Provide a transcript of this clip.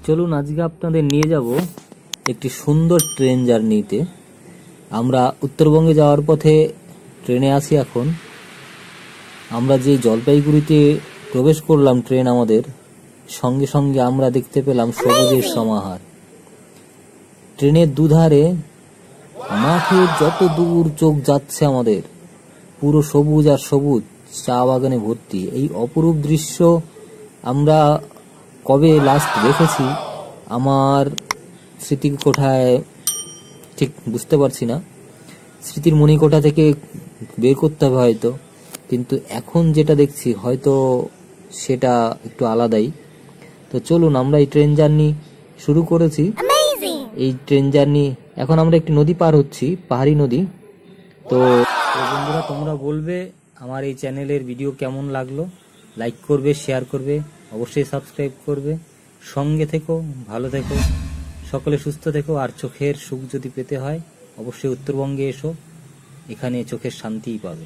চলুন আজকে আপনাদের নিয়ে যাব একটি সুন্দর ট্রেন জার্নিতে। আমরা উত্তরবঙ্গে যাওয়ার পথে ট্রেনে আছি এখন। আমরা যে জলপাইগুড়িতে প্রবেশ করলাম ট্রেন আমাদের, সঙ্গে সঙ্গে আমরা দেখতে পেলাম সবুজের সমাহার। ট্রেনের দুধারে মাঠের যত দূর চোখ যাচ্ছে আমাদের, পুরো সবুজ আর সবুজ, চা বাগানে ভর্তি। এই অপরূপ দৃশ্য আমরা কবে লাস্ট দেখেছি আমার স্মৃতির কোঠায় ঠিক বুঝতে পারছি না, স্মৃতির মণিকোঠা থেকে বের করতে হবে হয়তো, কিন্তু এখন যেটা দেখছি হয়তো সেটা একটু আলাদাই। তো চলুন আমরা এই ট্রেন জার্নি শুরু করেছি। এই ট্রেন জার্নি এখন আমরা একটি নদী পার হচ্ছি, পাহাড়ি নদী। তো বন্ধুরা, তোমরা বলবে আমার এই চ্যানেলের ভিডিও কেমন লাগলো, লাইক করবে, শেয়ার করবে, অবশ্যই সাবস্ক্রাইব করবে। সঙ্গে থেকো, ভালো থেকো, সকলে সুস্থ থেকো। আর চোখের সুখ যদি পেতে হয় অবশ্যই উত্তরবঙ্গে এসো, এখানে চোখের শান্তিই পাবে।